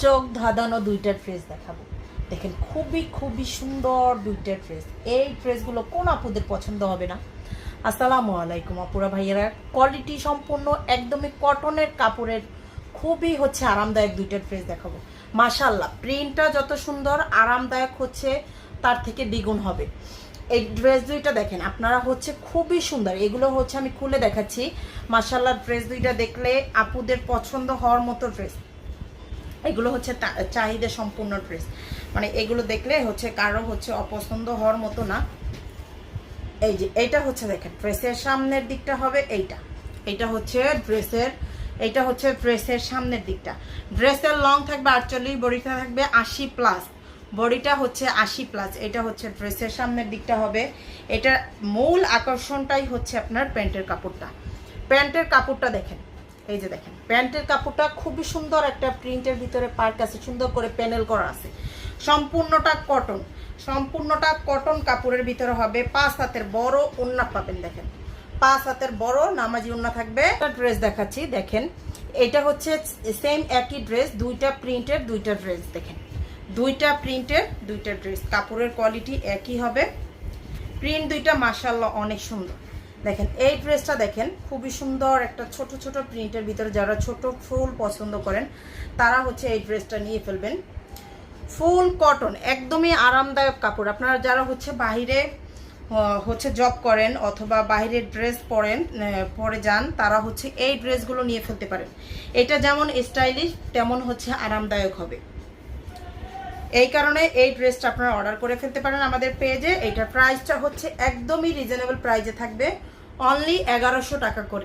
চোখ ধাঁধানো দুইটার ড্রেস দেখাবো। দেখেন খুবই খুবই সুন্দর দুইটার ড্রেস। এই ড্রেসগুলো কোন আপুদের পছন্দ হবে না? আসসালামু আলাইকুম আপুরা ভাইয়েরা, কোয়ালিটি সম্পূর্ণ একদমই কটনের কাপড়ের খুবই আরামদায়ক দুইটার ড্রেস দেখাবো। মাশাআল্লাহ, প্রিন্টটা যত সুন্দর আরামদায়ক তার থেকে দ্বিগুণ হবে। এই ড্রেস দুইটা দেখেন আপনারা খুবই সুন্দর। এগুলো আমি খুলে দেখাচ্ছি। মাশাআল্লাহ, ড্রেস দুইটা দেখলে আপুদের পছন্দ হওয়ার মতো ড্রেস। এগুলো চাহিদা সম্পূর্ণ ড্রেস, মানে এগুলো দেখলে কারো অপছন্দ হওয়ার মতো না। এই যে এইটা দেখেন ড্রেসের সামনের দিকটা হবে এইটা। এইটা ড্রেসের সামনের দিকটা। ড্রেসের লং থাকবে 48, বডিটা থাকবে 80+। বডিটা 80+। এটা ড্রেসের সামনের দিকটা হবে। এটা মূল আকর্ষণটাই আপনার প্যান্টের কাপড়টা। প্যান্টের কাপড়টা দেখেন, এই যে দেখেন প্যান্টের কাপড়টা খুবই সুন্দর একটা প্রিন্টের ভিতরে পার্ক আছে, সুন্দর করে প্যানেল করা আছে। সম্পূর্ণটা কটন কাপড়ের ভিতরে হবে। 5 হাতের বড় ওড়না পাবেন। দেখেন 5 হাতের বড় নামাজি ওড়না থাকবে। ড্রেস দেখাচ্ছি, দেখেন এটা সেম একই ড্রেস, দুইটা প্রিন্টের দুইটা ড্রেস। দেখেন দুইটা প্রিন্টের দুইটা ড্রেস, কাপড়ের কোয়ালিটি একই হবে। প্রিন্ট দুইটা মাশাআল্লাহ অনেক সুন্দর। দেখেন এই ড্রেসটা দেখেন খুবই সুন্দর একটা ছোট ছোট প্রিন্টের ভিতরে। যারা ছোট ফুল পছন্দ করেন তারা এই ড্রেসটা নিয়ে ফেলবেন। ফুল কটন, একদমই আরামদায়ক কাপড়। আপনারা যারা বাহিরে জব করেন অথবা বাইরে ড্রেস পরে যান, তারা এই ড্রেসগুলো নিয়ে ফেলতে পারেন। এটা যেমন স্টাইলিশ তেমন আরামদায়ক হবে। এই কারণে এই ড্রেসটা আপনারা অর্ডার করে ফেলতে পারেন আমাদের পেজে। এইটার প্রাইসটা একদমই রিজনেবল প্রাইসে থাকবে, অনলি 1100 টাকা করে।